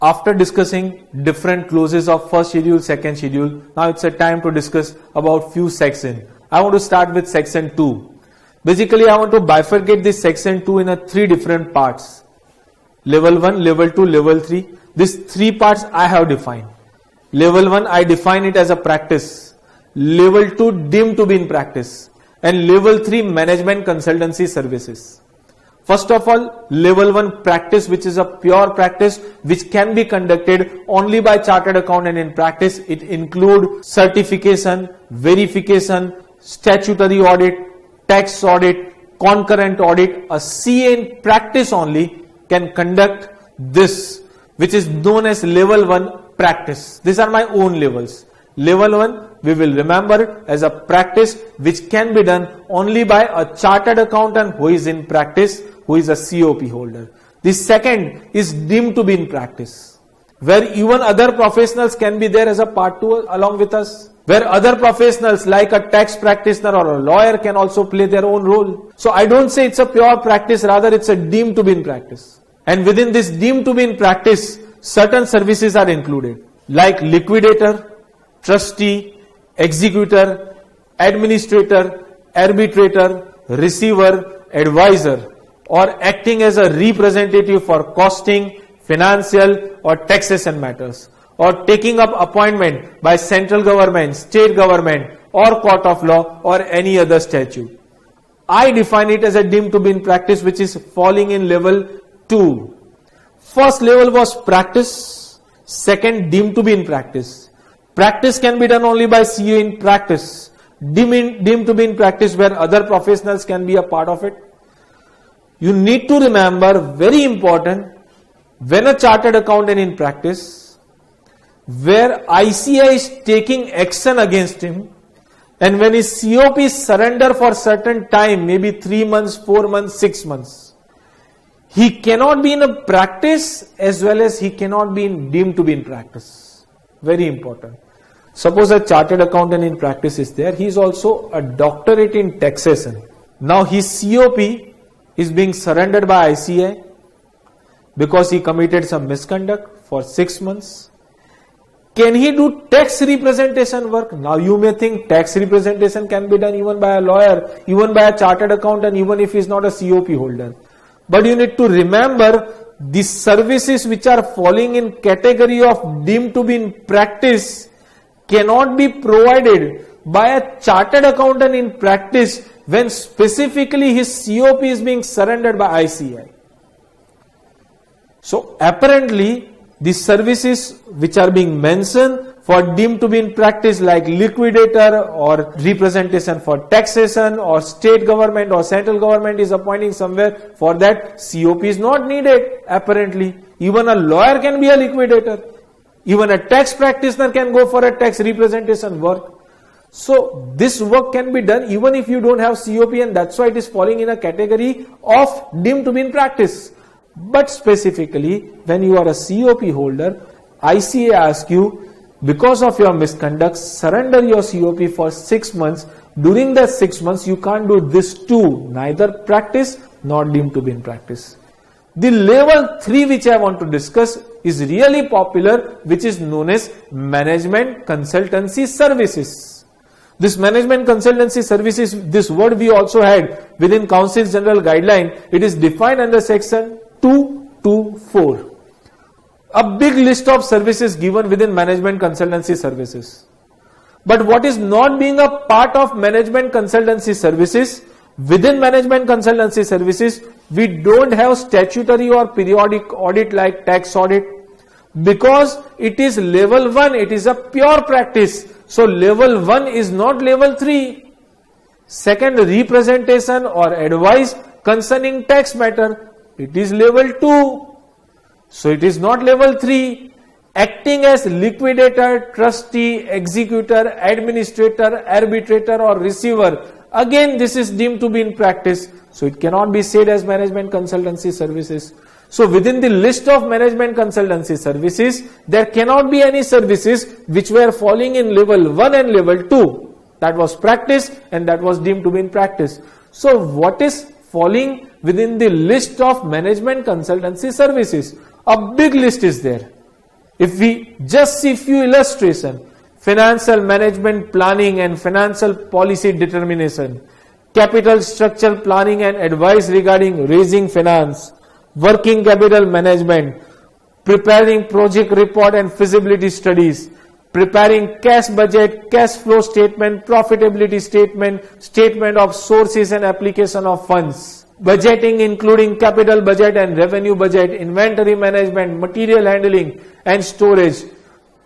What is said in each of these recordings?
After discussing different clauses of first schedule, second schedule, now it's a time to discuss about few sections. I want to start with section 2. Basically, I want to bifurcate this section 2 in three different parts. Level 1, level 2, level 3. These three parts I have defined. Level 1, I define it as a practice. Level 2, deemed to be in practice. And level 3, management consultancy services. First of all, level 1 practice, which is a pure practice which can be conducted only by chartered accountant in practice. It includes certification, verification, statutory audit, tax audit, concurrent audit. A CA in practice only can conduct this, which is known as level 1 practice. These are my own levels. Level 1 we will remember it as a practice which can be done only by a chartered accountant who is in practice, who is a COP holder. The second is deemed to be in practice, where even other professionals can be there as a part 2 along with us, where other professionals like a tax practitioner or a lawyer can also play their own role. So I don't say it's a pure practice, rather it's a deemed to be in practice. And within this deemed to be in practice, certain services are included, like liquidator, trustee, executor, administrator, arbitrator, receiver, advisor, or acting as a representative for costing, financial or taxation matters, or taking up appointment by central government, state government, or court of law, or any other statute. I define it as a deemed to be in practice, which is falling in level 2. First level was practice, second deemed to be in practice. Practice can be done only by CA in practice. Deemed to be in practice, where other professionals can be a part of it. You need to remember, very important, when a chartered accountant in practice, where ICA is taking action against him, and when his COP is surrender for certain time, maybe 3 months, 4 months, 6 months, he cannot be in a practice as well as he cannot be deemed to be in practice. Very important. Suppose a chartered accountant in practice is there, he is also a doctorate in taxation. Now his COP is being surrendered by ICA because he committed some misconduct for 6 months. Can he do tax representation work? Now you may think tax representation can be done even by a lawyer, even by a chartered accountant, even if he is not a COP holder. But you need to remember, the services which are falling in category of deemed to be in practice cannot be provided by a chartered accountant in practice when specifically his COP is being surrendered by ICA. So apparently the services which are being mentioned for deemed to be in practice, like liquidator or representation for taxation or state government or central government is appointing somewhere, for that COP is not needed apparently. Even a lawyer can be a liquidator. Even a tax practitioner can go for a tax representation work. So this work can be done even if you don't have COP, and that's why it is falling in a category of deemed to be in practice. But specifically, when you are a COP holder, ICA asks you, because of your misconduct, surrender your COP for 6 months. During that 6 months, you can't do this too, neither practice nor deemed to be in practice. The level 3 which I want to discuss is really popular, which is known as management consultancy services. This management consultancy services, this word we also had within Council's General Guideline. It is defined under section 224. A big list of services given within management consultancy services. But what is not being a part of management consultancy services, within management consultancy services, we don't have statutory or periodic audit like tax audit, because it is level 1, it is a pure practice. So level 1 is not level 3. Second, representation or advice concerning tax matter, it is level 2. So it is not level 3. Acting as liquidator, trustee, executor, administrator, arbitrator or receiver, again this is deemed to be in practice. So it cannot be said as management consultancy services. So within the list of management consultancy services, there cannot be any services which were falling in level 1 and level 2. That was practice and that was deemed to be in practice. So what is falling within the list of management consultancy services? A big list is there. If we just see few illustration, financial management planning and financial policy determination, capital structure planning and advice regarding raising finance, working capital management, preparing project report and feasibility studies, preparing cash budget, cash flow statement, profitability statement, statement of sources and application of funds, budgeting including capital budget and revenue budget, inventory management, material handling and storage,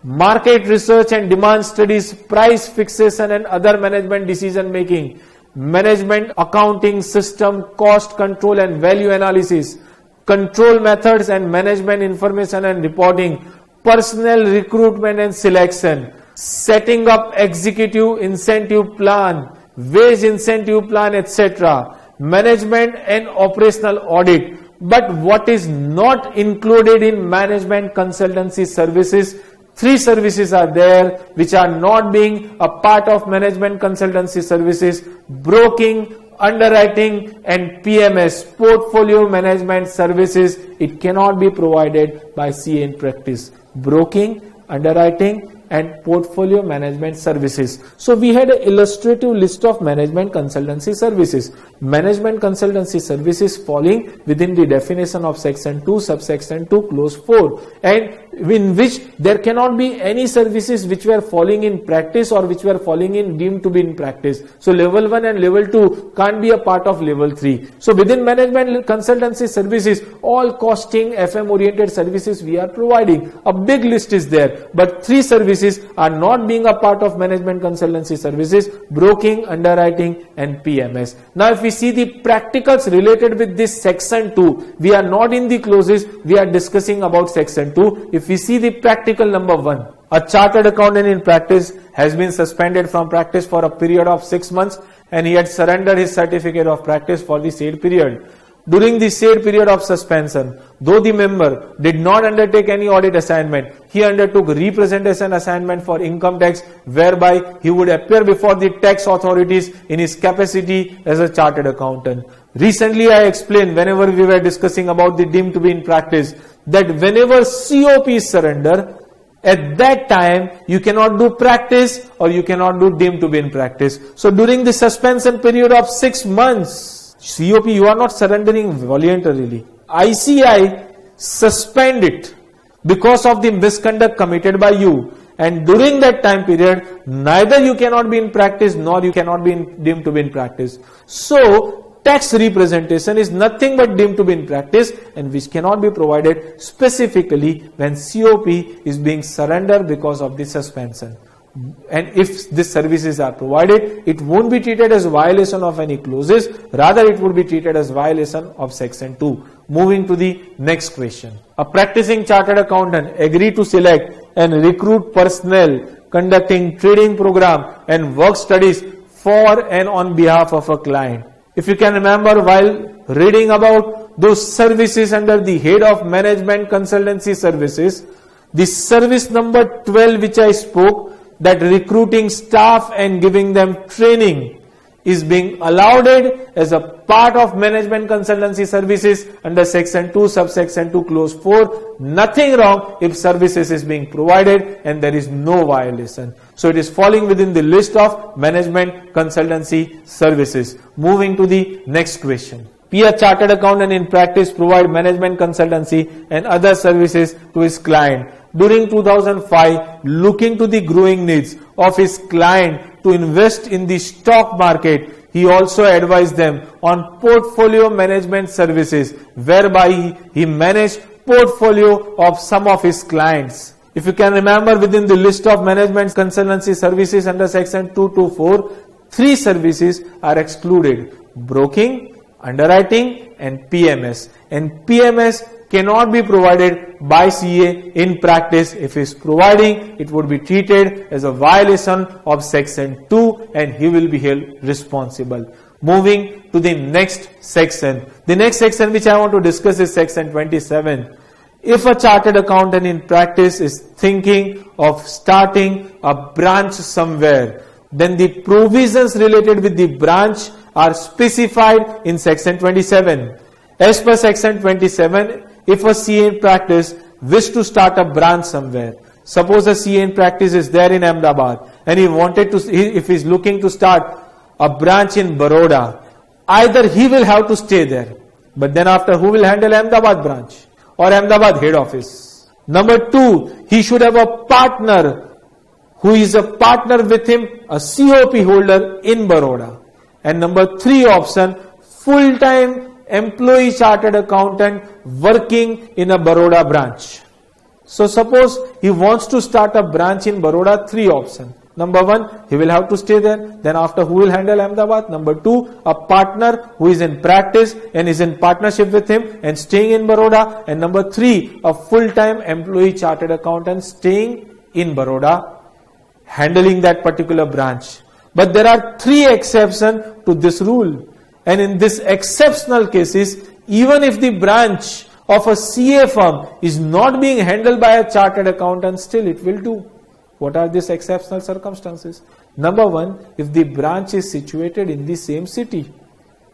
market research and demand studies, price fixation and other management decision making, management accounting system, cost control and value analysis, control methods and management information and reporting, personnel recruitment and selection, setting up executive incentive plan, wage incentive plan, etc., management and operational audit. But what is not included in management consultancy services? 3 services are there which are not being a part of management consultancy services: broking, underwriting and PMS, portfolio management services. It cannot be provided by CA in practice. Broking, underwriting and portfolio management services. So we had an illustrative list of management consultancy services. Management consultancy services falling within the definition of section 2, subsection 2, clause 4, and in which there cannot be any services which were falling in practice or which were falling in deemed to be in practice. So level 1 and level 2 can't be a part of level 3. So within management consultancy services, all costing, FM oriented services we are providing. A big list is there, but 3 services are not being a part of management consultancy services: broking, underwriting and PMS. Now if we see the practicals related with this section 2, we are not in the clauses, we are discussing about section 2. If we see the practical number 1, a chartered accountant in practice has been suspended from practice for a period of 6 months and he had surrendered his certificate of practice for the said period. During the said period of suspension, though the member did not undertake any audit assignment, he undertook representation assignment for income tax, whereby he would appear before the tax authorities in his capacity as a chartered accountant. Recently I explained, whenever we were discussing about the deemed to be in practice, that whenever COP is surrender, at that time you cannot do practice or you cannot do deemed to be in practice. So during the suspension period of 6 months, COP, you are not surrendering voluntarily. ICI suspend it because of the misconduct committed by you, and during that time period neither you cannot be in practice nor you cannot be deemed to be in practice. So tax representation is nothing but deemed to be in practice, and which cannot be provided specifically when COP is being surrendered because of the suspension. And if these services are provided, it won't be treated as violation of any clauses, rather it would be treated as violation of section 2. Moving to the next question. A practicing chartered accountant agreed to select and recruit personnel conducting training program and work studies for and on behalf of a client. If you can remember, while reading about those services under the head of management consultancy services, the service number 12 which I spoke, that recruiting staff and giving them training is being allowed as a part of management consultancy services under section 2, subsection 2, clause 4. Nothing wrong if services is being provided and there is no violation. So it is falling within the list of management consultancy services. Moving to the next question. Be a chartered accountant in practice provide management consultancy and other services to his client. During 2005, looking to the growing needs of his client to invest in the stock market, he also advised them on portfolio management services, whereby he managed portfolio of some of his clients. If you can remember, within the list of management consultancy services under section 224, 3 services are excluded: broking, underwriting and PMS. And PMS cannot be provided by CA in practice. If he is providing, it would be treated as a violation of section 2 and he will be held responsible. Moving to the next section. The next section which I want to discuss is section 27. If a chartered accountant in practice is thinking of starting a branch somewhere, then the provisions related with the branch are specified in section 27. As per section 27, if a CA in practice wish to start a branch somewhere. Suppose a CA in practice is there in Ahmedabad and he wanted to, if he's looking to start a branch in Baroda, either he will have to stay there, but then after who will handle Ahmedabad branch or Ahmedabad head office? Number two, he should have a partner who is a partner with him, a COP holder in Baroda. And number three option, full-time employee chartered accountant working in a Baroda branch. So suppose he wants to start a branch in Baroda, three options. Number one, he will have to stay there. Then after, who will handle Ahmedabad? Number two, a partner who is in practice and is in partnership with him and staying in Baroda. And number three, a full-time employee chartered accountant staying in Baroda, handling that particular branch. But there are three exceptions to this rule. And in this exceptional cases, even if the branch of a CA firm is not being handled by a chartered accountant, still it will do. What are these exceptional circumstances? Number one, if the branch is situated in the same city.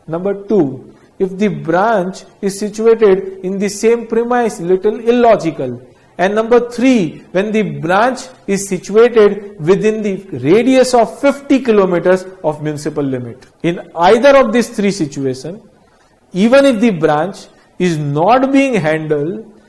Number two, if the branch is situated in the same premise, little illogical. And number three, when the branch is situated within the radius of 50 kilometers of municipal limit. In either of these three situations, even if the branch is not being handled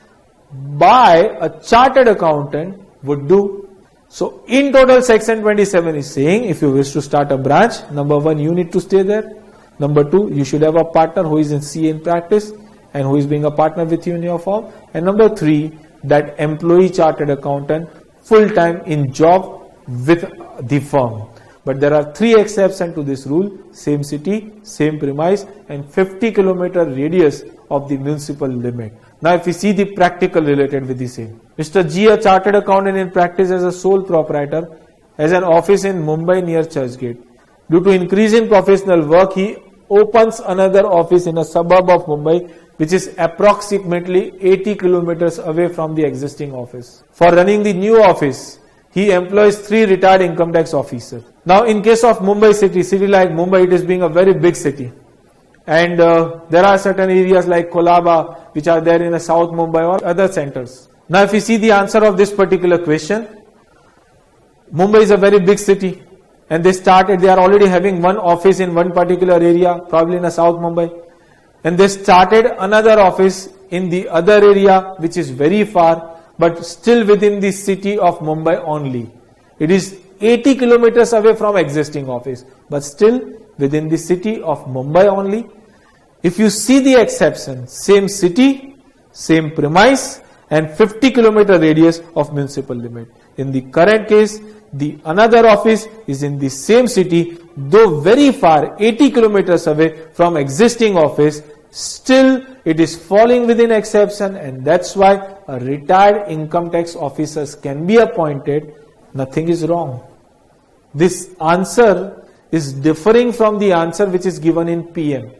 by a chartered accountant, would do. So in total, section 27 is saying, if you wish to start a branch, number one, you need to stay there. Number two, you should have a partner who is in CA in practice and who is being a partner with you in your firm. And number three, that employee chartered accountant full-time in job with the firm. But there are three exceptions to this rule: same city, same premise, and 50 kilometer radius of the municipal limit. Now if we see the practical related with the same. Mr. G, a chartered accountant in practice as a sole proprietor, has an office in Mumbai near Churchgate. Due to increase in professional work, he opens another office in a suburb of Mumbai, which is approximately 80 kilometers away from the existing office. For running the new office, he employs 3 retired income tax officers. Now in case of Mumbai city like Mumbai, it is being a very big city. And there are certain areas like Kolaba, which are there in the South Mumbai or other centers. Now if you see the answer of this particular question, Mumbai is a very big city. And they are already having one office in one particular area, probably in a South Mumbai. And they started another office in the other area, which is very far, but still within the city of Mumbai only. It is 80 kilometers away from existing office, but still within the city of Mumbai only. If you see the exception, same city, same premise, and 50 kilometer radius of municipal limit. In the current case, the another office is in the same city, though very far, 80 kilometers away from existing office, still it is falling within exception, and that's why a retired income tax officers can be appointed. Nothing is wrong. This answer is differing from the answer which is given in PM.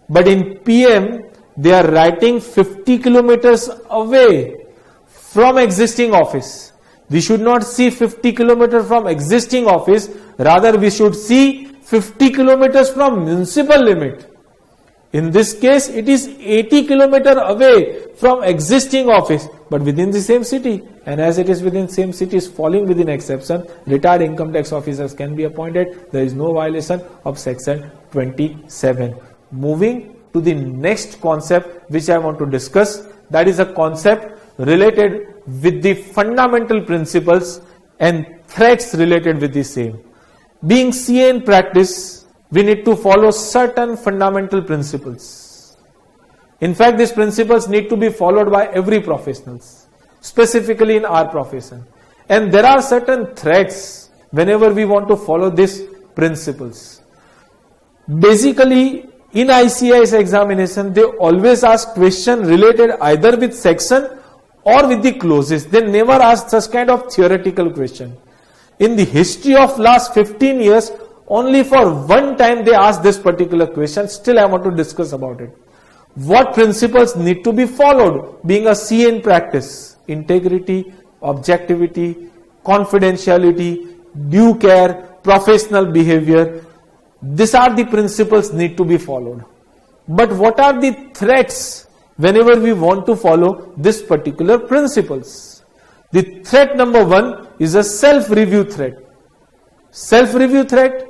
But in PM, they are writing 50 kilometers away from existing office. We should not see 50 kilometers from existing office, rather we should see 50 kilometers from municipal limit. In this case, it is 80 kilometers away from existing office, but within the same city. And as it is within same city, is falling within exception, retired income tax officers can be appointed. There is no violation of section 27. Moving to the next concept which I want to discuss, that is a concept related with the fundamental principles and threats related with the same. Being CA in practice, we need to follow certain fundamental principles. In fact, these principles need to be followed by every professional, specifically in our profession. And there are certain threats whenever we want to follow these principles. Basically, in ICAI's examination, they always ask questions related either with section or with the clauses. They never ask such kind of theoretical question. In the history of last 15 years, only for one time they asked this particular question. Still I want to discuss about it. What principles need to be followed being a CA in practice? Integrity, objectivity, confidentiality, due care, professional behavior. These are the principles need to be followed. But what are the threats whenever we want to follow this particular principles. The threat number 1 is a self-review threat. Self-review threat,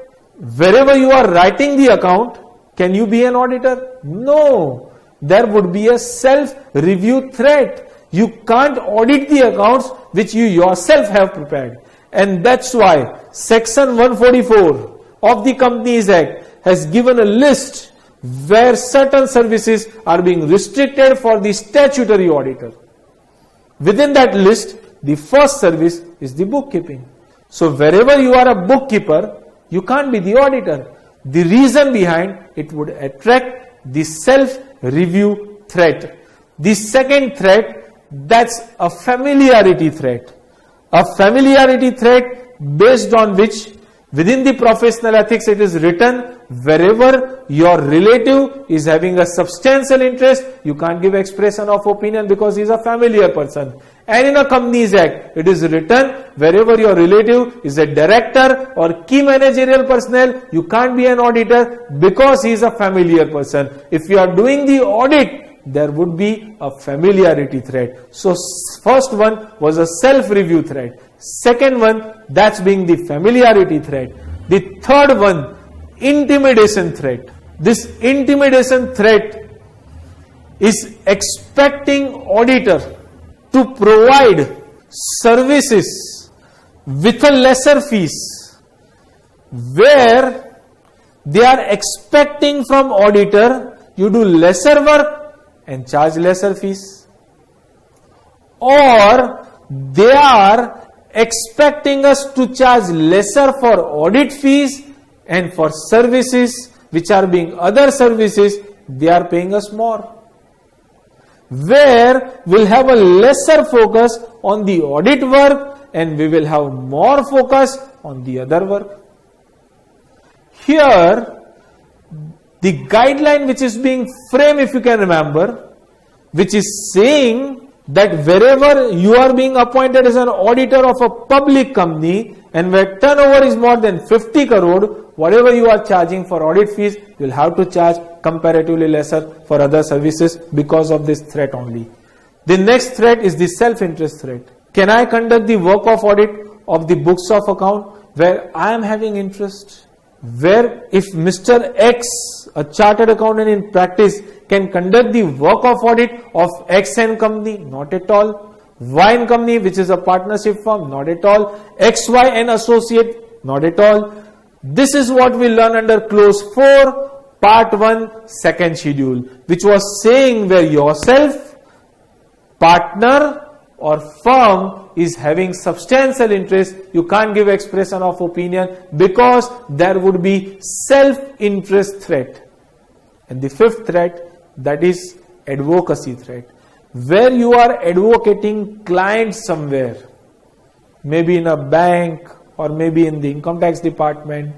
wherever you are writing the account, can you be an auditor? No. There would be a self-review threat. You can't audit the accounts which you yourself have prepared. And that's why Section 144 of the Companies Act has given a list where certain services are being restricted for the statutory auditor. Within that list, the first service is the bookkeeping. So wherever you are a bookkeeper, you can't be the auditor. The reason behind it would attract the self-review threat. The second threat, that's a familiarity threat. A familiarity threat based on which within the professional ethics it is written, wherever your relative is having a substantial interest, you can't give expression of opinion because he is a familiar person. And in a Companies Act, it is written, wherever your relative is a director or key managerial personnel, you can't be an auditor because he is a familiar person. If you are doing the audit, there would be a familiarity threat. So first one was a self-review threat. Second one, that's being the familiarity threat. The third one, intimidation threat. This intimidation threat is expecting auditor to provide services with a lesser fees, where they are expecting from auditor you do lesser work and charge lesser fees, or they are expecting us to charge lesser for audit fees, and for services which are being other services, they are paying us more. Where we'll have a lesser focus on the audit work and we will have more focus on the other work. Here, the guideline which is being framed, if you can remember, which is saying that wherever you are being appointed as an auditor of a public company and where turnover is more than 50 crore, whatever you are charging for audit fees, you will have to charge comparatively lesser for other services because of this threat only. The next threat is the self-interest threat. Can I conduct the work of audit of the books of account where I am having interest? Where if Mr. X, a chartered accountant in practice, can conduct the work of audit of X and company? Not at all. Y and company, which is a partnership firm? Not at all. XY and associate? Not at all. This is what we learn under clause 4, part 1, second schedule, which was saying where yourself, partner or firm is having substantial interest, you can't give expression of opinion because there would be self-interest threat. And the fifth threat, that is advocacy threat, where you are advocating clients somewhere, maybe in a bank or maybe in the income tax department.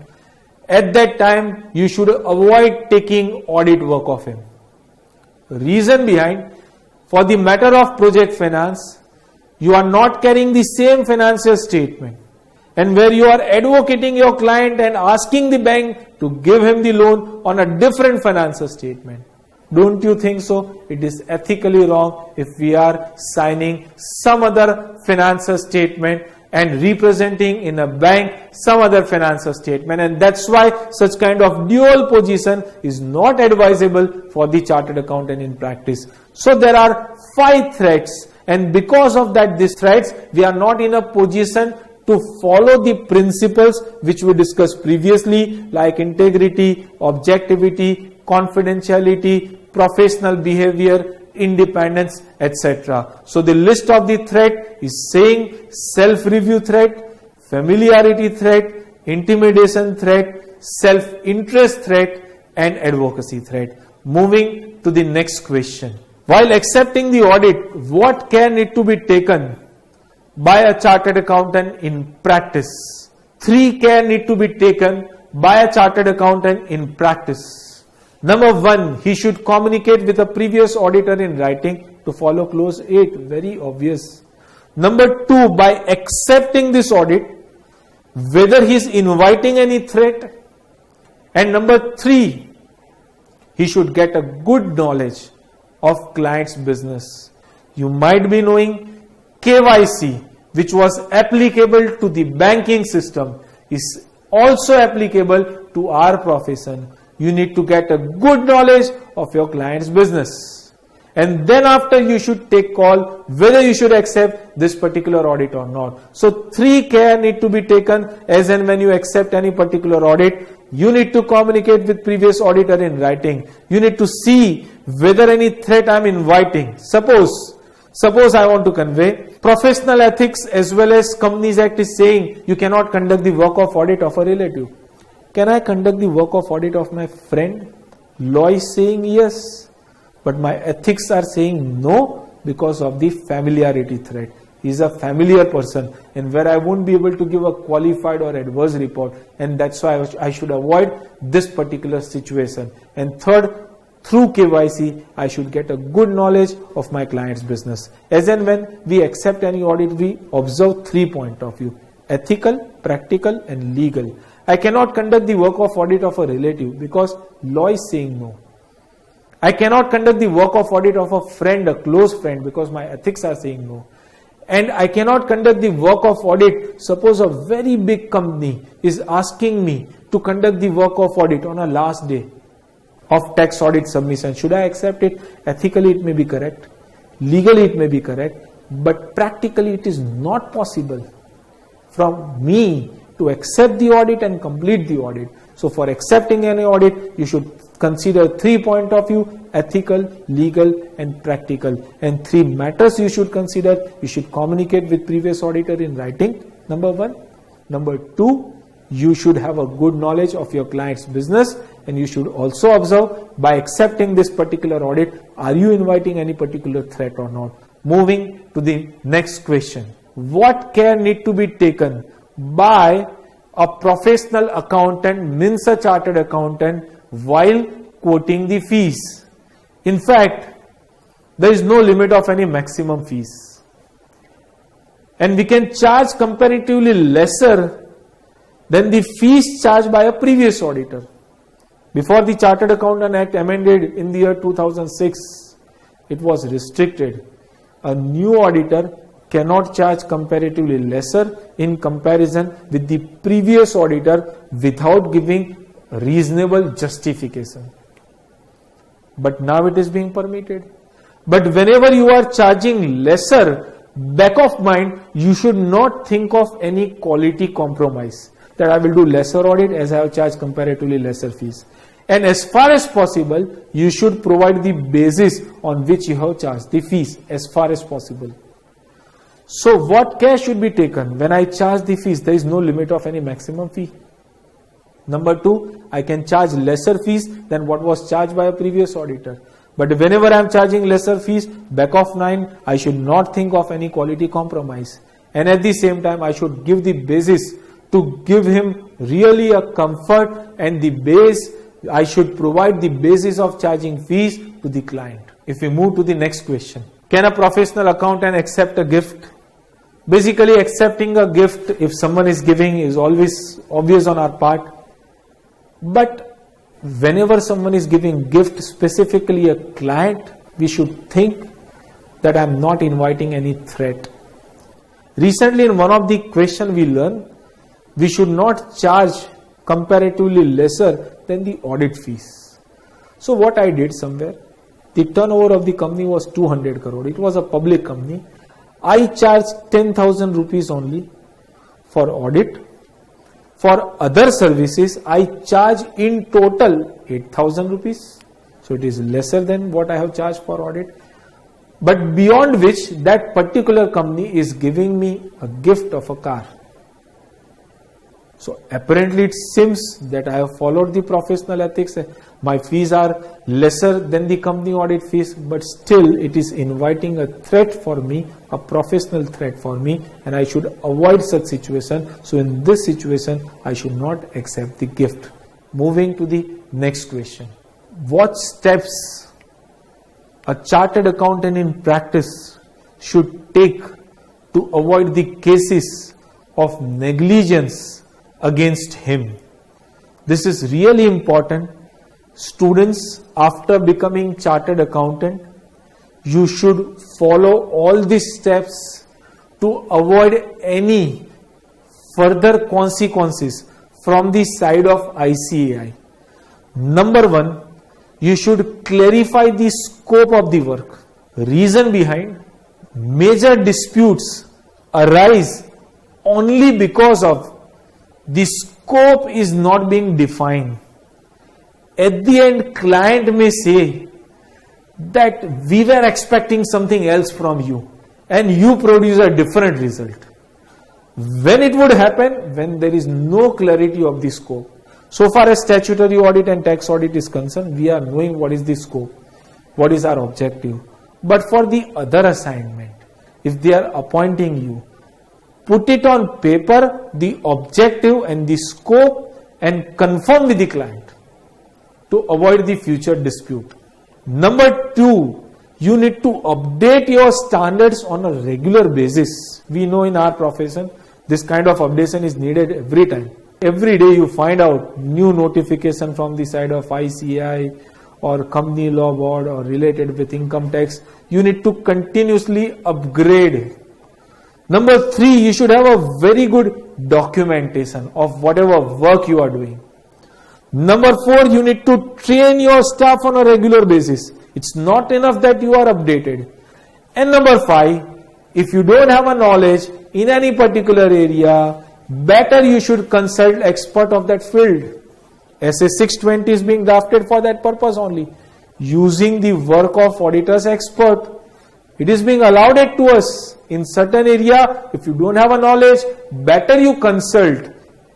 At that time, you should avoid taking audit work of him. Reason behind, for the matter of project finance, you are not carrying the same financial statement, and where you are advocating your client and asking the bank to give him the loan on a different financial statement. Don't you think so? It is ethically wrong if we are signing some other financial statement and representing in a bank some other financial statement, and that's why such kind of dual position is not advisable for the chartered accountant in practice. So there are 5 threats, and because of that, these threats, we are not in a position to follow the principles which we discussed previously, like integrity, objectivity, confidentiality, professional behavior, independence, etc. So the list of the threat is saying self-review threat, familiarity threat, intimidation threat, self-interest threat, and advocacy threat. Moving to the next question. While accepting the audit, what care need to be taken by a chartered accountant in practice? 3 care need to be taken by a chartered accountant in practice. Number 1, he should communicate with a previous auditor in writing to follow clause 8. Very obvious. Number 2, by accepting this audit, whether he is inviting any threat. And number 3, he should get a good knowledge of client's business. You might be knowing KYC, which was applicable to the banking system, is also applicable to our profession. You need to get a good knowledge of your client's business. And then after you should take call whether you should accept this particular audit or not. So 3 care need to be taken as and when you accept any particular audit. You need to communicate with previous auditor in writing. You need to see whether any threat I am inviting. Suppose I want to convey professional ethics as well as Companies Act is saying you cannot conduct the work of audit of a relative. Can I conduct the work of audit of my friend? Law is saying yes, but my ethics are saying no because of the familiarity threat. He is a familiar person and where I won't be able to give a qualified or adverse report, and that's why I should avoid this particular situation. And third, through KYC, I should get a good knowledge of my client's business. As and when we accept any audit, we observe 3 points of view: ethical, practical and legal. I cannot conduct the work of audit of a relative because law is saying no. I cannot conduct the work of audit of a friend, a close friend, because my ethics are saying no. And I cannot conduct the work of audit. Suppose a very big company is asking me to conduct the work of audit on a last day of tax audit submission. Should I accept it? Ethically it may be correct. Legally it may be correct. But practically it is not possible from me to accept the audit and complete the audit. So for accepting any audit, you should consider 3 points of view: ethical, legal and practical. And 3 matters you should consider. You should communicate with previous auditor in writing, number 1. Number 2, you should have a good knowledge of your client's business, and you should also observe by accepting this particular audit, are you inviting any particular threat or not. Moving to the next question. What care need to be taken by a professional accountant, means a chartered accountant, while quoting the fees? In fact, there is no limit of any maximum fees. And we can charge comparatively lesser than the fees charged by a previous auditor. Before the Chartered Accountant Act amended in the year 2006, it was restricted. A new auditor cannot charge comparatively lesser in comparison with the previous auditor without giving reasonable justification. But now it is being permitted. But whenever you are charging lesser, back of mind, you should not think of any quality compromise, that I will do lesser audit as I have charged comparatively lesser fees. And as far as possible, you should provide the basis on which you have charged the fees as far as possible. So what care should be taken when I charge the fees? There is no limit of any maximum fee. Number 2, I can charge lesser fees than what was charged by a previous auditor. But whenever I am charging lesser fees, back of mind, I should not think of any quality compromise. And at the same time, I should give the basis to give him really a comfort, and the base, I should provide the basis of charging fees to the client. If we move to the next question. Can a professional accountant accept a gift? Basically, accepting a gift, if someone is giving, is always obvious on our part. But whenever someone is giving gift, specifically a client, we should think that I am not inviting any threat. Recently, in one of the questions we learned, we should not charge comparatively lesser than the audit fees. So what I did somewhere, the turnover of the company was 200 crore. It was a public company. I charged 10,000 rupees only for audit. For other services, I charge in total 8,000 rupees. So it is lesser than what I have charged for audit. But beyond which, that particular company is giving me a gift of a car. So apparently it seems that I have followed the professional ethics. My fees are lesser than the company audit fees, but still it is inviting a threat for me, a professional threat for me, and I should avoid such situation. So in this situation, I should not accept the gift. Moving to the next question. What steps a chartered accountant in practice should take to avoid the cases of negligence against him? This is really important. Students, after becoming chartered accountant, you should follow all these steps to avoid any further consequences from the side of ICAI. Number one, you should clarify the scope of the work. Reason behind, major disputes arise only because of the scope is not being defined. At the end, client may say that we were expecting something else from you and you produce a different result. When it would happen? When there is no clarity of the scope. So far as statutory audit and tax audit is concerned, we are knowing what is the scope, what is our objective. But for the other assignment, if they are appointing you, put it on paper, the objective and the scope, and confirm with the client to avoid the future dispute. Number two, you need to update your standards on a regular basis. We know in our profession, this kind of updation is needed every time. Every day you find out new notification from the side of ICAI or company law board or related with income tax. You need to continuously upgrade. Number three, you should have a very good documentation of whatever work you are doing. Number four, you need to train your staff on a regular basis. It's not enough that you are updated. And number five, if you don't have a knowledge in any particular area, better you should consult expert of that field. SA 620 is being drafted for that purpose only. Using the work of auditor's expert. It is being allowed it to us. In certain area, if you don't have a knowledge, better you consult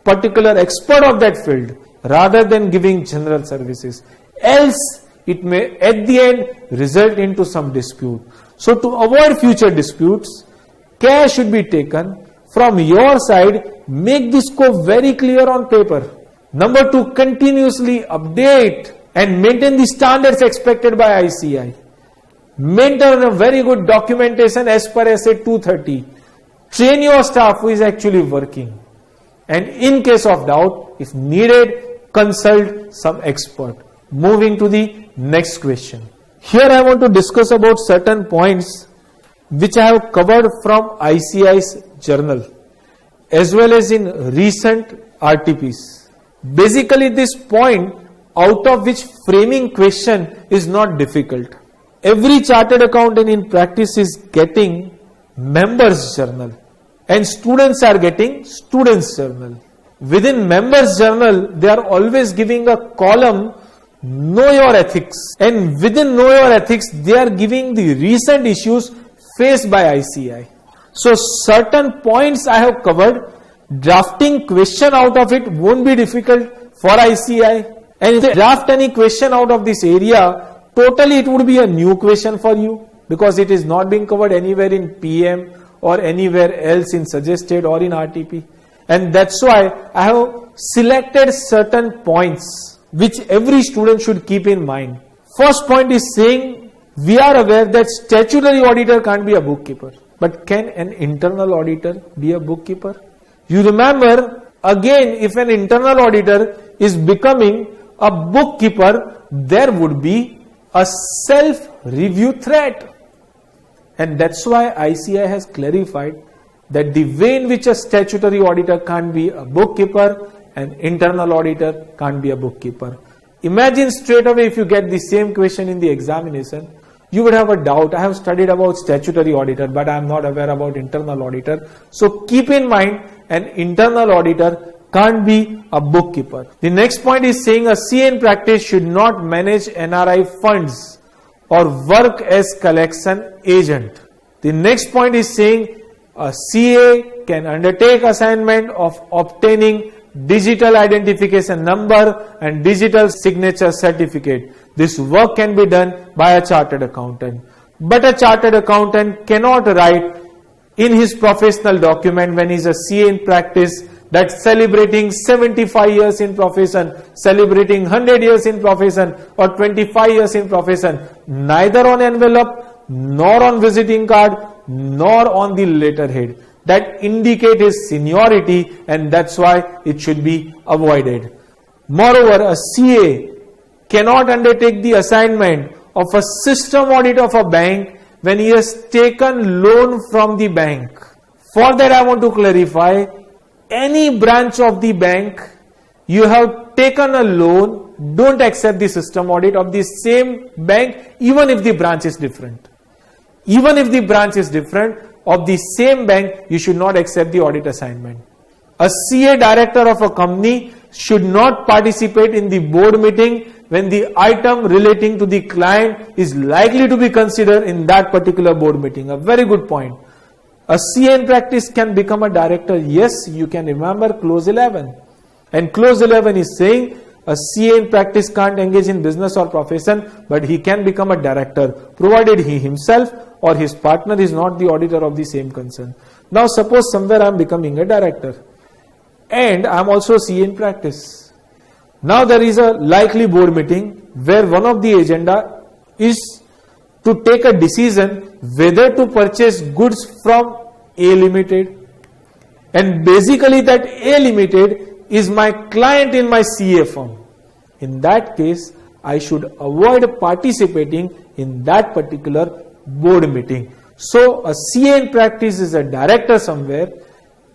particular expert of that field rather than giving general services. Else, it may at the end result into some dispute. So to avoid future disputes, care should be taken from your side. Make the scope very clear on paper. Number two, continuously update and maintain the standards expected by ICAI. Maintain a very good documentation as per SA 230. Train your staff who is actually working. And in case of doubt, if needed, consult some expert. Moving to the next question. Here I want to discuss about certain points which I have covered from ICAI's journal as well as in recent RTPs. Basically this point out of which framing question is not difficult. Every chartered accountant in practice is getting members journal and students are getting students journal. Within members journal, they are always giving a column, know your ethics, and within know your ethics, they are giving the recent issues faced by ICAI. So certain points I have covered, drafting question out of it won't be difficult for ICAI. And if they draft any question out of this area, totally it would be a new question for you because it is not being covered anywhere in PM or anywhere else in suggested or in RTP. And that's why I have selected certain points which every student should keep in mind. First point is saying we are aware that statutory auditor can't be a bookkeeper. But can an internal auditor be a bookkeeper? You remember again, if an internal auditor is becoming a bookkeeper, there would be a self-review threat. And that's why ICAI has clarified that the way in which a statutory auditor can't be a bookkeeper, an internal auditor can't be a bookkeeper. Imagine straight away if you get the same question in the examination, you would have a doubt. I have studied about statutory auditor, but I am not aware about internal auditor. So keep in mind, an internal auditor can't be a bookkeeper. The next point is saying a CA in practice should not manage NRI funds or work as collection agent. The next point is saying a CA can undertake assignment of obtaining digital identification number and digital signature certificate. This work can be done by a chartered accountant. But a chartered accountant cannot write in his professional document when he is a CA in practice that celebrating 75 years in profession, celebrating 100 years in profession or 25 years in profession, neither on envelope, nor on visiting card, nor on the letterhead. That indicate his seniority, and that's why it should be avoided. Moreover, a CA cannot undertake the assignment of a system audit of a bank when he has taken loan from the bank. For that I want to clarify, any branch of the bank, you have taken a loan, don't accept the system audit of the same bank even if the branch is different. Even if the branch is different of the same bank, you should not accept the audit assignment. A CA director of a company should not participate in the board meeting when the item relating to the client is likely to be considered in that particular board meeting. A very good point. A CA in practice can become a director. Yes, you can remember clause 11. And clause 11 is saying a CA in practice can't engage in business or profession, but he can become a director, provided he himself or his partner is not the auditor of the same concern. Now suppose somewhere I am becoming a director and I am also CA in practice. Now there is a likely board meeting where one of the agenda is to take a decision whether to purchase goods from A Limited, and basically that A Limited is my client in my CA firm. In that case, I should avoid participating in that particular board meeting. So a CA in practice is a director somewhere,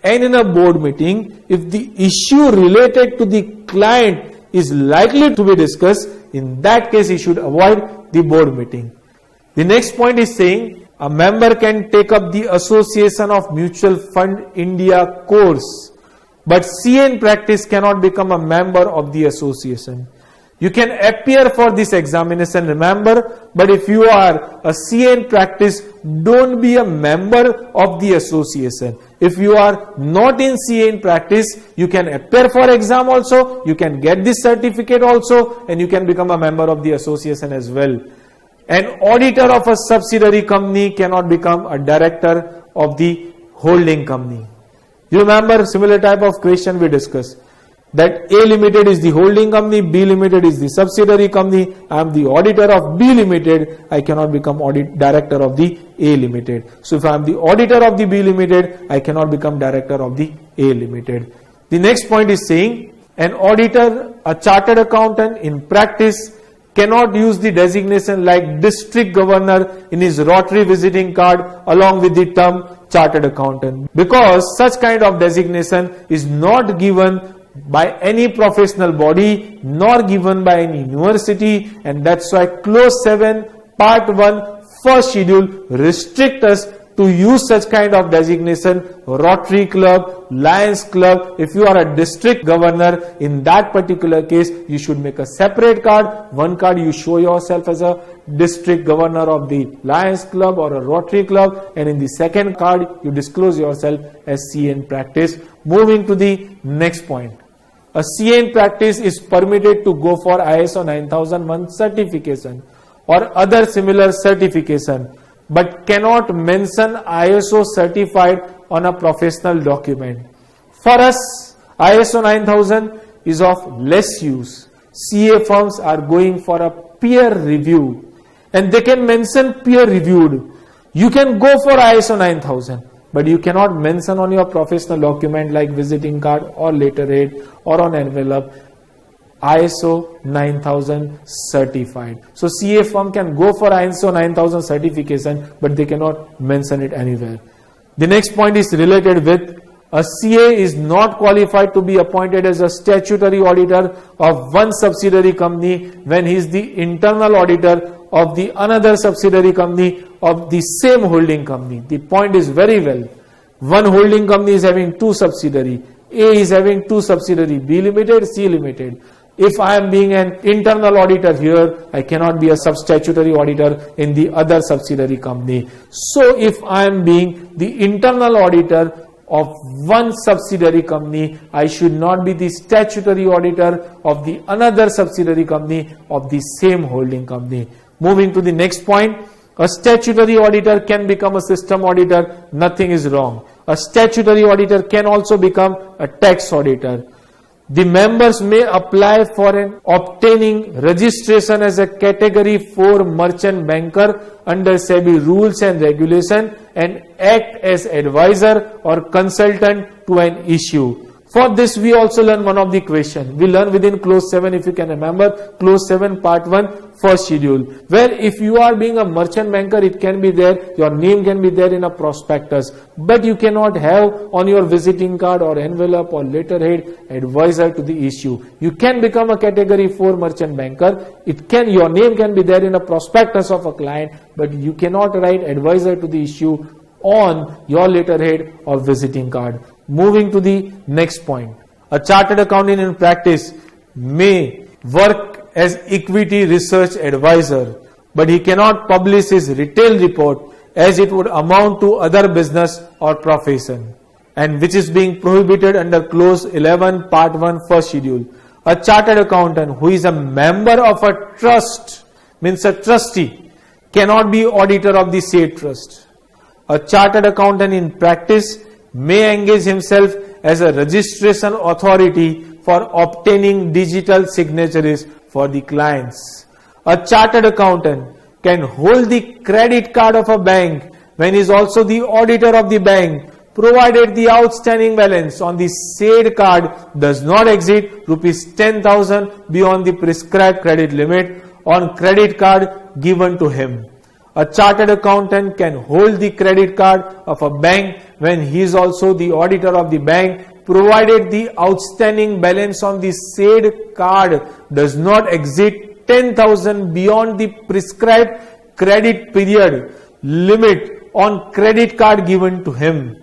and in a board meeting, if the issue related to the client is likely to be discussed, in that case he should avoid the board meeting. The next point is saying a member can take up the Association of Mutual Fund India course, but CA in practice cannot become a member of the association. You can appear for this examination, remember, but if you are a CA in practice, don't be a member of the association. If you are not in CA in practice, you can appear for exam also, you can get this certificate also, and you can become a member of the association as well. An auditor of a subsidiary company cannot become a director of the holding company. You remember similar type of question we discussed, that A Limited is the holding company, B Limited is the subsidiary company. I am the auditor of B Limited. I cannot become director of the A Limited. So if I am the auditor of the B Limited, I cannot become director of the A Limited. The next point is saying an auditor, a chartered accountant in practice cannot use the designation like district governor in his Rotary visiting card along with the term chartered accountant, because such kind of designation is not given by any professional body nor given by any university, and that's why clause 7 part 1 first schedule restrict us to use such kind of designation. Rotary Club, Lions Club, if you are a district governor, in that particular case you should make a separate card. One card you show yourself as a district governor of the Lions Club or a Rotary Club, and in the second card you disclose yourself as CA in practice. Moving to the next point. A CA in practice is permitted to go for ISO 9001 certification or other similar certification, but cannot mention ISO certified on a professional document. For us, ISO 9000 is of less use. CA firms are going for a peer review, and they can mention peer reviewed. You can go for ISO 9000, but you cannot mention on your professional document like visiting card or letterhead or on envelope ISO 9000 certified. So CA firm can go for ISO 9000 certification, but they cannot mention it anywhere. The next point is related with a CA is not qualified to be appointed as a statutory auditor of one subsidiary company when he is the internal auditor of the another subsidiary company of the same holding company. The point is very well. One holding company is having two subsidiary. A is having two subsidiary, B Limited, C Limited. If I am being an internal auditor here, I cannot be a sub-statutory auditor in the other subsidiary company. So if I am being the internal auditor of one subsidiary company, I should not be the statutory auditor of the another subsidiary company of the same holding company. Moving to the next point, a statutory auditor can become a system auditor. Nothing is wrong. A statutory auditor can also become a tax auditor. The members may apply for an obtaining registration as a category 4 merchant banker under SEBI rules and regulation and act as advisor or consultant to an issue. For this, we also learn one of the question. We learn within clause 7, if you can remember, clause 7 part 1, first schedule, where if you are being a merchant banker, it can be there, your name can be there in a prospectus, but you cannot have on your visiting card or envelope or letterhead advisor to the issue. You can become a category 4 merchant banker. Your name can be there in a prospectus of a client, but you cannot write advisor to the issue on your letterhead or visiting card. Moving to the next point. A chartered accountant in practice may work as equity research advisor, but he cannot publish his retail report as it would amount to other business or profession, and which is being prohibited under clause 11 part 1 first schedule. A chartered accountant who is a member of a trust, means a trustee, cannot be auditor of the said trust. A chartered accountant in practice may engage himself as a registration authority for obtaining digital signatures for the clients. A chartered accountant can hold the credit card of a bank when he is also the auditor of the bank, provided the outstanding balance on the said card does not exceed rupees 10,000 beyond the prescribed credit limit on credit card given to him. A chartered accountant can hold the credit card of a bank when he is also the auditor of the bank, provided the outstanding balance on the said card does not exceed 10,000 beyond the prescribed credit period limit on credit card given to him.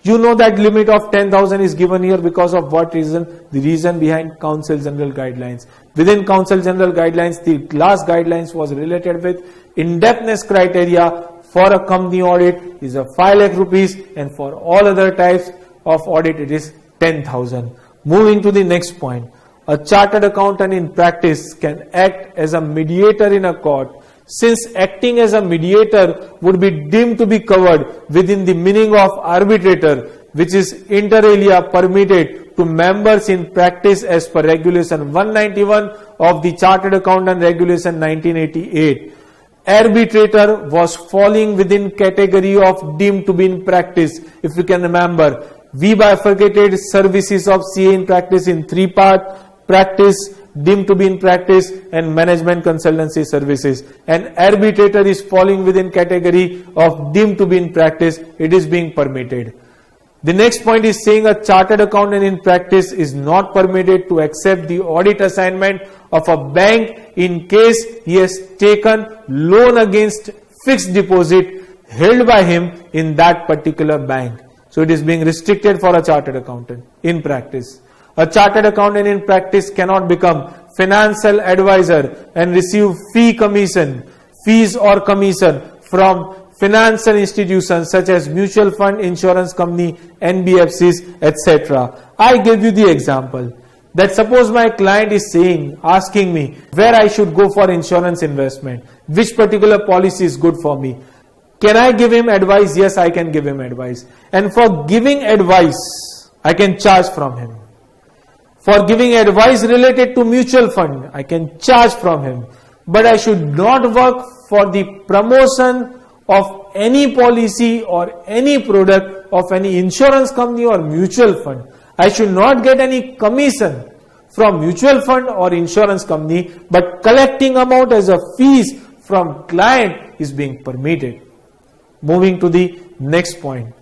You know that limit of 10,000 is given here because of what reason? The reason behind Council General Guidelines. Within Council General Guidelines, the last guidelines was related with indebtedness criteria. For a company audit is a 5 lakh rupees, and for all other types of audit it is 10,000. Moving to the next point. A chartered accountant in practice can act as a mediator in a court. Since acting as a mediator would be deemed to be covered within the meaning of arbitrator, which is inter alia permitted to members in practice as per Regulation 191 of the Chartered Accountant Regulation 1988. Arbitrator was falling within category of deemed to be in practice. If you can remember, we bifurcated services of CA in practice in 3 parts: practice, deemed to be in practice, and management consultancy services. And arbitrator is falling within category of deemed to be in practice. It is being permitted. The next point is saying a chartered accountant in practice is not permitted to accept the audit assignment of a bank in case he has taken loan against fixed deposit held by him in that particular bank. So it is being restricted for a chartered accountant in practice. A chartered accountant in practice cannot become financial advisor and receive fees or commission from financial institutions such as mutual fund, insurance company, NBFCs, etc. I give you the example that suppose my client is asking me where I should go for insurance investment, which particular policy is good for me. Can I give him advice? Yes, I can give him advice. And for giving advice, I can charge from him. For giving advice related to mutual fund, I can charge from him. But I should not work for the promotion of any policy or any product of any insurance company or mutual fund. I should not get any commission from mutual fund or insurance company, but collecting amount as a fees from client is being permitted. Moving to the next point.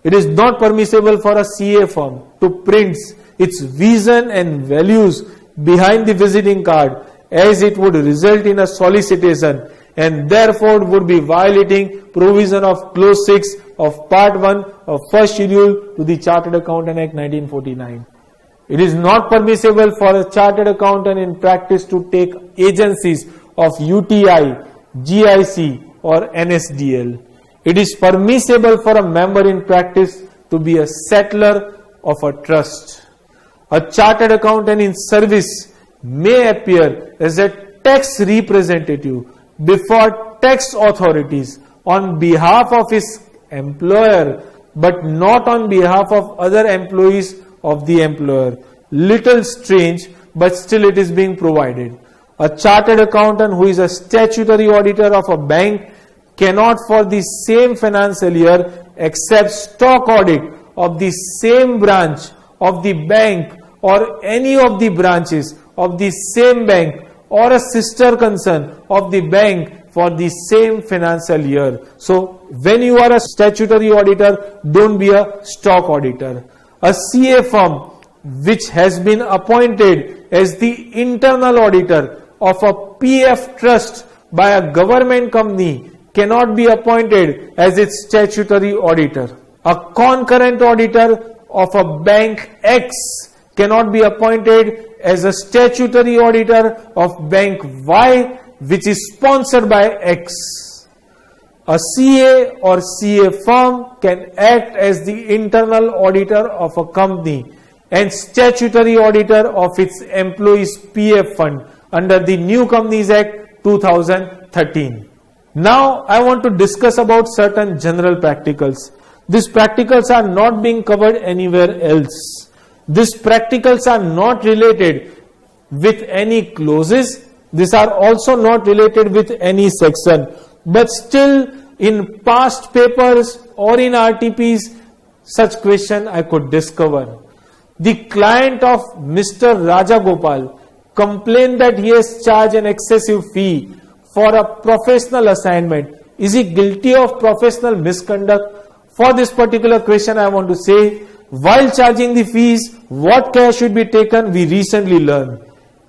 It is not permissible for a CA firm to print its vision and values behind the visiting card, as it would result in a solicitation and therefore would be violating provision of clause 6 of part 1 of first schedule to the Chartered Accountant Act 1949. It is not permissible for a chartered accountant in practice to take agencies of UTI, GIC or NSDL. It is permissible for a member in practice to be a settler of a trust. A chartered accountant in service may appear as a tax representative before tax authorities on behalf of his employer, but not on behalf of other employees of the employer. Little strange, but still it is being provided. A chartered accountant who is a statutory auditor of a bank cannot for the same financial year accept stock audit of the same branch of the bank or any of the branches of the same bank or a sister concern of the bank for the same financial year. So, when you are a statutory auditor, don't be a stock auditor. A CA firm which has been appointed as the internal auditor of a PF trust by a government company cannot be appointed as its statutory auditor. A concurrent auditor of a bank X cannot be appointed as a statutory auditor of bank Y which is sponsored by X. A CA or CA firm can act as the internal auditor of a company and statutory auditor of its employees' PF fund under the New Companies Act 2013. Now I want to discuss about certain general practicals. These practicals are not being covered anywhere else. These practicals are not related with any clauses. These are also not related with any section. But still in past papers or in RTPs, such question I could discover. The client of Mr. Rajagopal complained that he has charged an excessive fee for a professional assignment. Is he guilty of professional misconduct? For this particular question, I want to say, while charging the fees, what care should be taken, we recently learned.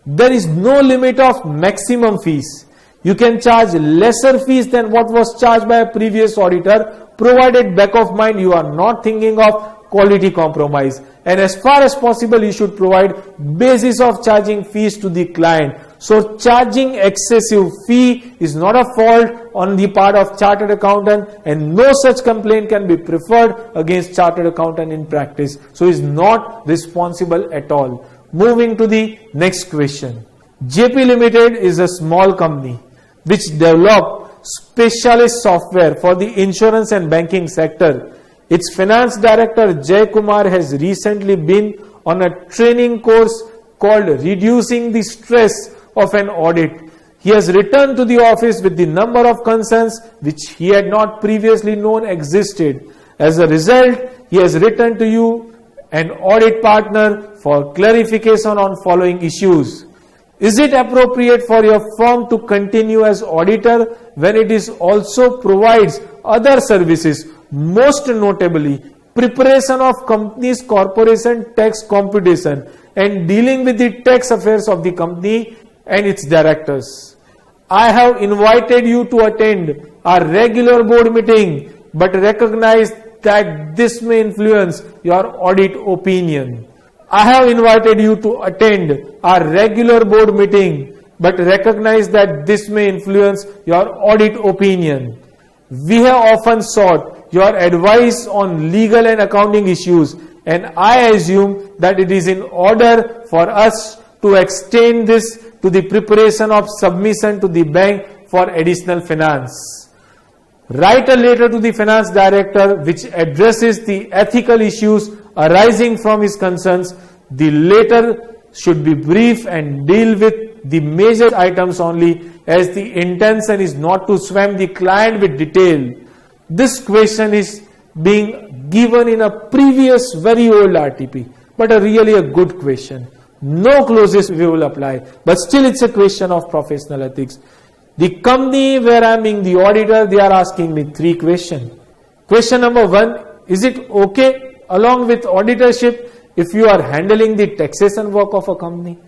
There is no limit of maximum fees. You can charge lesser fees than what was charged by a previous auditor, provided back of mind you are not thinking of quality compromise. And as far as possible, you should provide basis of charging fees to the client. So charging excessive fee is not a fault on the part of chartered accountant, and no such complaint can be preferred against chartered accountant in practice. So he is not responsible at all. Moving to the next question. JP Limited is a small company which developed specialist software for the insurance and banking sector. Its finance director Jay Kumar has recently been on a training course called Reducing the Stress of an Audit. He has returned to the office with the number of concerns which he had not previously known existed. As a result, he has written to you, an audit partner, for clarification on following issues. Is it appropriate for your firm to continue as auditor when it is also provides other services, most notably preparation of company's corporation tax computation and dealing with the tax affairs of the company and its directors? I have invited you to attend our regular board meeting, but recognize that this may influence your audit opinion. I have invited you to attend our regular board meeting, but recognize that this may influence your audit opinion. We have often sought your advice on legal and accounting issues, and I assume that it is in order for us to extend this to the preparation of submission to the bank for additional finance. Write a letter to the finance director which addresses the ethical issues arising from his concerns. The letter should be brief and deal with the major items only, as the intention is not to swamp the client with detail. This question is being given in a previous very old RTP, but really a good question. No clauses we will apply, but still it's a question of professional ethics. The company where I am being the auditor, they are asking me 3 questions. Question number 1, is it okay along with auditorship if you are handling the taxation work of a company?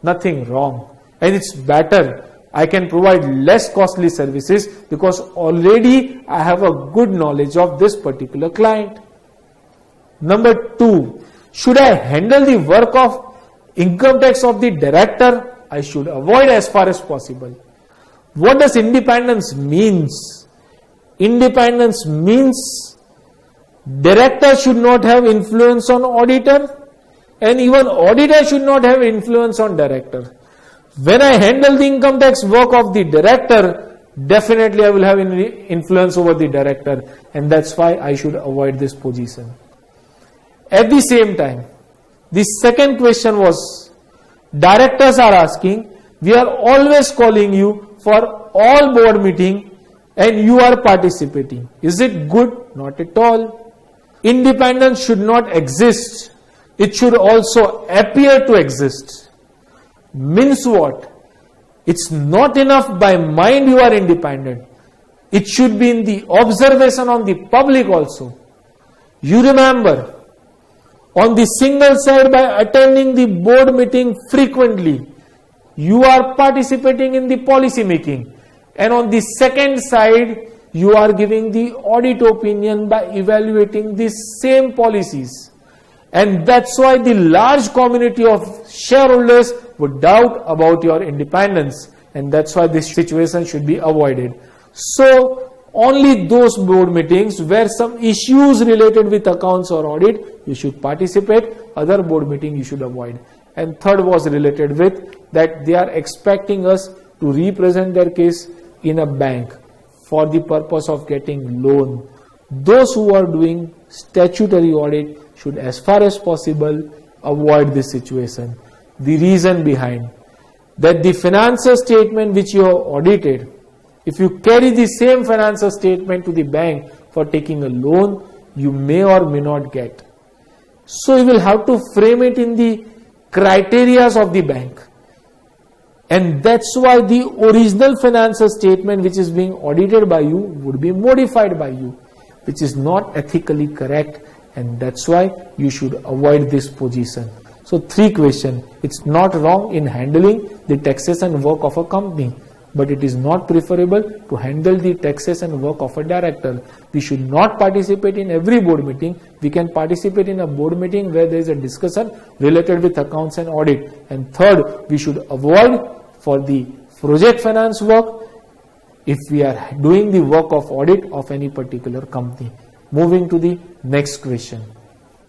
Nothing wrong. And it's better. I can provide less costly services because already I have a good knowledge of this particular client. Number 2, should I handle the work of income tax of the director? I should avoid as far as possible. What does independence means? Independence means director should not have influence on auditor, and even auditor should not have influence on director. When I handle the income tax work of the director, definitely I will have influence over the director, and that's why I should avoid this position. At the same time, the second question was, directors are asking, we are always calling you for all board meeting and you are participating. Is it good? Not at all. Independence should not exist it should also appear to exist. Means what? It's not enough by mind you are independent. It should be in the observation of the public also. You remember, on the single side, by attending the board meeting frequently, you are participating in the policy making. And on the second side, you are giving the audit opinion by evaluating the same policies. And that's why the large community of shareholders would doubt about your independence. And that's why this situation should be avoided. So, only those board meetings where some issues related with accounts or audit, you should participate. Other board meeting you should avoid. And third was related with that they are expecting us to represent their case in a bank for the purpose of getting loan. Those who are doing statutory audit should, as far as possible, avoid this situation. The reason behind that the financial statement which you have audited, if you carry the same financial statement to the bank for taking a loan, you may or may not get. So you will have to frame it in the criteria of the bank. And that's why the original financial statement which is being audited by you would be modified by you, which is not ethically correct, and that's why you should avoid this position. So 3 questions. It's not wrong in handling the taxation work of a company, but it is not preferable to handle the taxation work of a director. We should not participate in every board meeting. We can participate in a board meeting where there is a discussion related with accounts and audit. And third, we should avoid for the project finance work if we are doing the work of audit of any particular company. Moving to the next question.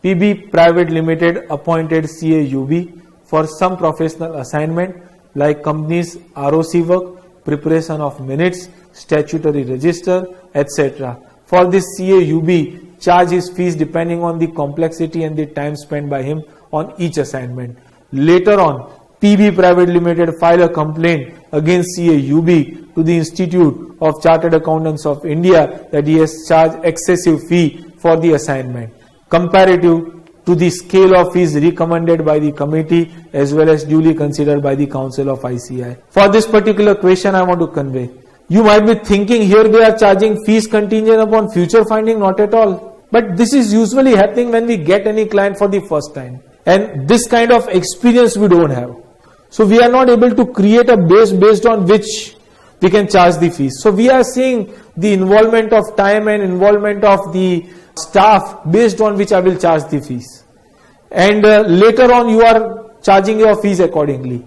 PB Private Limited appointed CAUB for some professional assignment like company's ROC work, preparation of minutes, statutory register, etc. For this CAUB, charge his fees depending on the complexity and the time spent by him on each assignment. Later on, PB Private Limited filed a complaint against CAUB to the Institute of Chartered Accountants of India that he has charged excessive fee for the assignment, comparative to the scale of fees recommended by the committee as well as duly considered by the Council of ICAI. For this particular question, I want to convey. You might be thinking here we are charging fees contingent upon future finding, not at all. But this is usually happening when we get any client for the first time. And this kind of experience we don't have. So we are not able to create a base based on which we can charge the fees. So we are seeing the involvement of time and involvement of the staff based on which I will charge the fees. And later on you are charging your fees accordingly.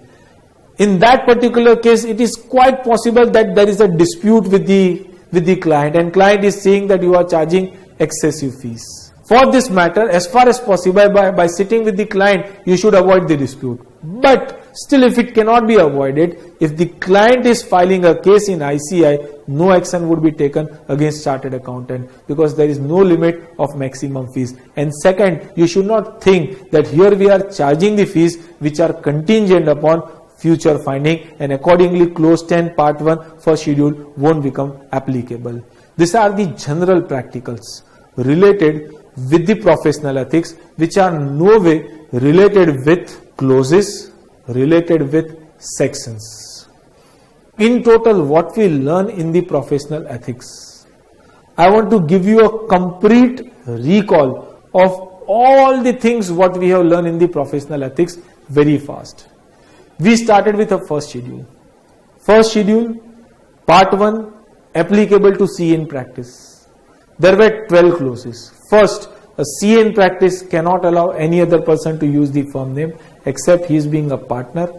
In that particular case, it is quite possible that there is a dispute with the client, and client is saying that you are charging excessive fees. For this matter, as far as possible, by sitting with the client, you should avoid the dispute. But still, if it cannot be avoided, if the client is filing a case in ICAI, no action would be taken against chartered accountant because there is no limit of maximum fees. And second, you should not think that here we are charging the fees which are contingent upon future finding, and accordingly clause 10 part 1 for schedule won't become applicable. These are the general practicals related with the professional ethics which are no way related with clauses, related with sections. In total, what we learn in the professional ethics, I want to give you a complete recall of all the things what we have learned in the professional ethics very fast. We started with a first schedule. First schedule, part 1, applicable to CA in practice. There were 12 clauses. First, a CA in practice cannot allow any other person to use the firm name except he is being a partner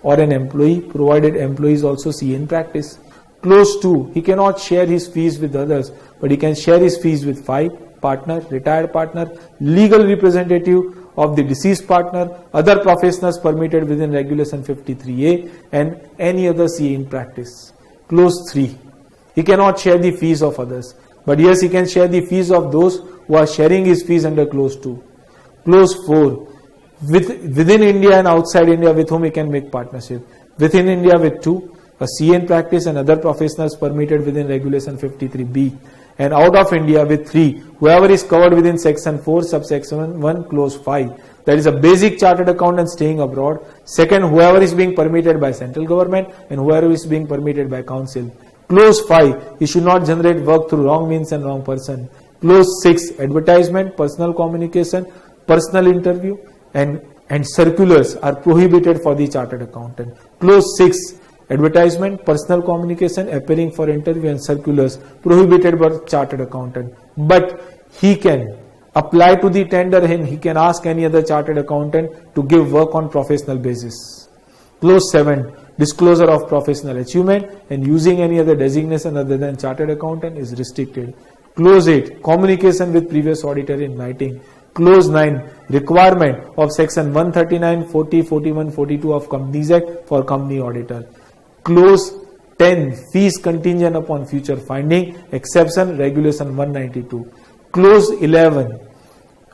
or an employee, provided employee is also CA in practice. Clause 2, he cannot share his fees with others, but he can share his fees with 5, partner, retired partner, legal representative of the deceased partner, other professionals permitted within regulation 53A, and any other CA in practice. Clause 3, he cannot share the fees of others, but yes, he can share the fees of those who are sharing his fees under clause 2. Clause 4, within India and outside India with whom he can make partnership. Within India with 2, a CA in practice and other professionals permitted within regulation 53B, and out of India with 3, whoever is covered within section 4 subsection 1 clause 5. That is a basic chartered accountant staying abroad. Second, whoever is being permitted by central government and whoever is being permitted by council. Clause 5, he should not generate work through wrong means and wrong person. Clause 6, advertisement, personal communication, personal interview and circulars are prohibited for the chartered accountant. Clause 6, advertisement, personal communication, appearing for interview and circulars prohibited by chartered accountant. But he can apply to the tender and he can ask any other chartered accountant to give work on professional basis. Clause 7, disclosure of professional achievement and using any other designation other than chartered accountant is restricted. Clause 8, communication with previous auditor in writing. Clause 9, requirement of section 139, 40, 41, 42 of Companies Act for company auditor. Clause 10, fees contingent upon future finding, exception regulation 192. Clause 11,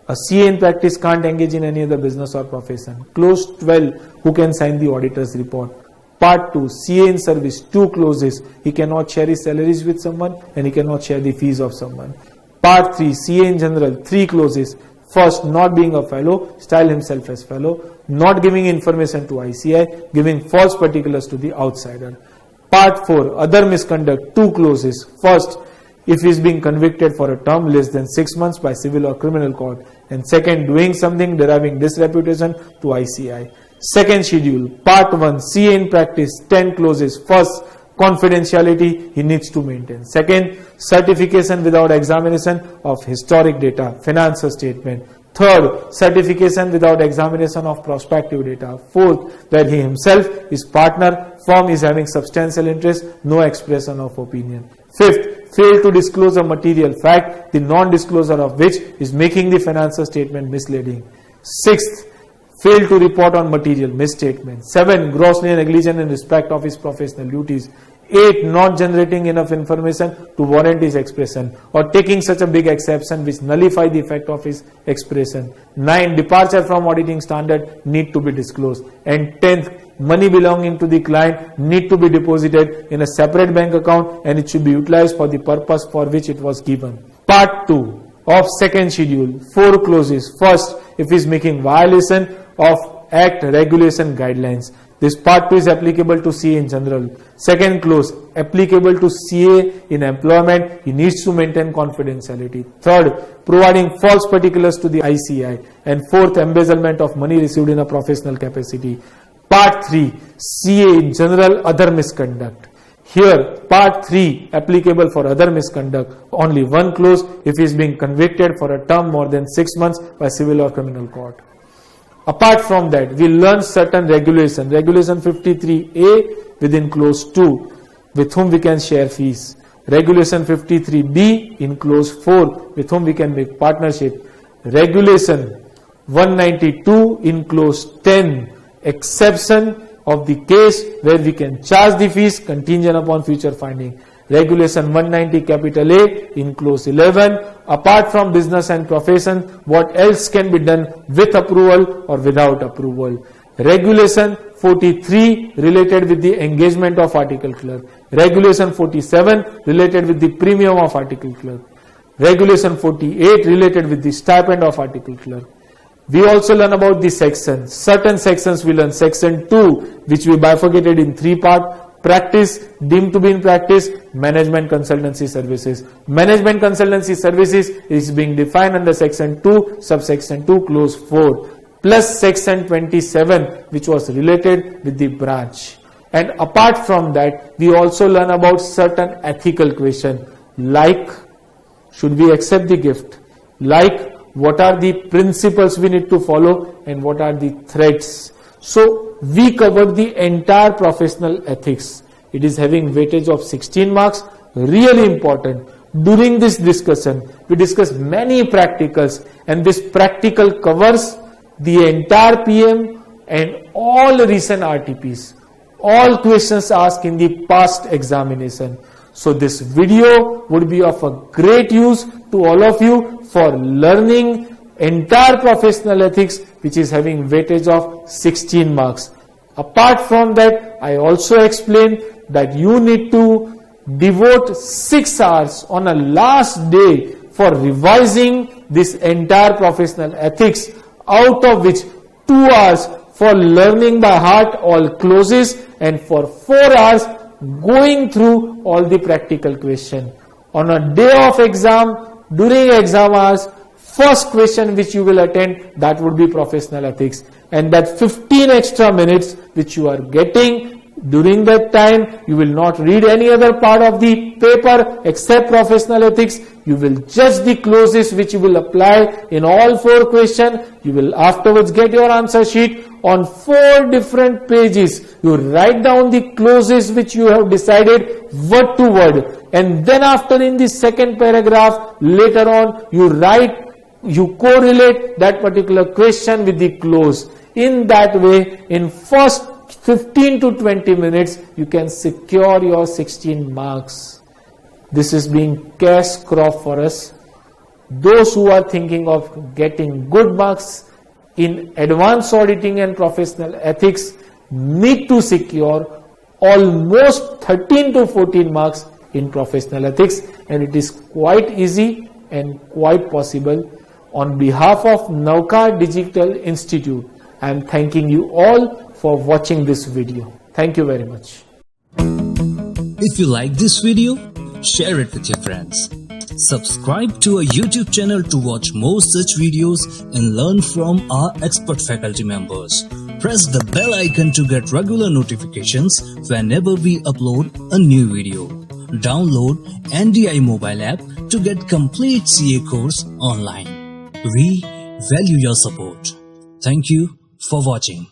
a CA in practice can't engage in any other business or profession. Clause 12, who can sign the auditor's report. Part 2, CA in service, 2 clauses. He cannot share his salaries with someone and he cannot share the fees of someone. Part 3, CA in general, 3 clauses. First, not being a fellow, style himself as fellow. Not giving information to ICI, giving false particulars to the outsider. Part 4, other misconduct, 2 clauses. First, if he is being convicted for a term less than 6 months by civil or criminal court. And second, doing something deriving disreputation to ICI. Second schedule, part 1, CA in practice, 10 clauses. First, confidentiality he needs to maintain. Second, certification without examination of historic data, financial statement. Third, certification without examination of prospective data. Fourth, that he himself is partner, firm is having substantial interest, no expression of opinion. Fifth, fail to disclose a material fact, the non-disclosure of which is making the financial statement misleading. Sixth, fail to report on material misstatement. 7, grossly negligent in respect of his professional duties. 8, not generating enough information to warrant his expression or taking such a big exception which nullify the effect of his expression. 9, departure from auditing standard need to be disclosed. And 10th, money belonging to the client need to be deposited in a separate bank account and it should be utilized for the purpose for which it was given. Part 2 of second schedule, 4 clauses. First, if he is making violation of Act, regulation, guidelines. This part 2 is applicable to CA in general. Second clause, applicable to CA in employment, he needs to maintain confidentiality. Third, providing false particulars to the ICI. And fourth, embezzlement of money received in a professional capacity. Part 3, CA in general, other misconduct. Here, part 3, applicable for other misconduct, only 1 clause if he is being convicted for a term more than 6 months by civil or criminal court. Apart from that, we learn certain regulation. Regulation 53A within clause 2, with whom we can share fees. Regulation 53B in clause 4, with whom we can make partnership. Regulation 192 in clause 10, exception of the case where we can charge the fees contingent upon future finding. Regulation 190 capital A in clause 11, apart from business and profession, what else can be done with approval or without approval. Regulation 43 related with the engagement of article clerk. Regulation 47 related with the premium of article clerk. Regulation 48 related with the stipend of article clerk. We also learn about the sections. Certain sections we learn. Section 2, which we bifurcated in 3 parts. Practice, deemed to be in practice, management consultancy services. Management consultancy services is being defined under section 2, subsection 2, clause 4, plus section 27, which was related with the branch. And apart from that, we also learn about certain ethical questions, like, should we accept the gift? Like, what are the principles we need to follow and what are the threats? So, we covered the entire professional ethics. It is having weightage of 16 marks, really important. During this discussion, we discussed many practicals and this practical covers the entire PM and all recent RTPs. All questions asked in the past examination. So this video would be of a great use to all of you for learning entire professional ethics, which is having weightage of 16 marks. Apart from that, I also explained that you need to devote 6 hours on a last day for revising this entire professional ethics, out of which 2 hours for learning by heart all clauses and for 4 hours going through all the practical question. On a day of exam, during exam hours, first question which you will attend, that would be professional ethics, and that 15 extra minutes which you are getting during that time, you will not read any other part of the paper except professional ethics. You will judge the clauses which you will apply in all 4 questions. You will afterwards get your answer sheet on 4 different pages. You write down the clauses which you have decided word to word, and then after in the second paragraph later on you correlate that particular question with the clause. In that way, in first 15 to 20 minutes, you can secure your 16 marks. This is being cash crop for us. Those who are thinking of getting good marks in advanced auditing and professional ethics need to secure almost 13 to 14 marks in professional ethics, and it is quite easy and quite possible. On behalf of Navkar Digital Institute, I am thanking you all for watching this video. Thank you very much. If you like this video, share it with your friends. Subscribe to our YouTube channel to watch more such videos and learn from our expert faculty members. Press the bell icon to get regular notifications whenever we upload a new video. Download NDI mobile app to get complete CA course online. We value your support. Thank you for watching.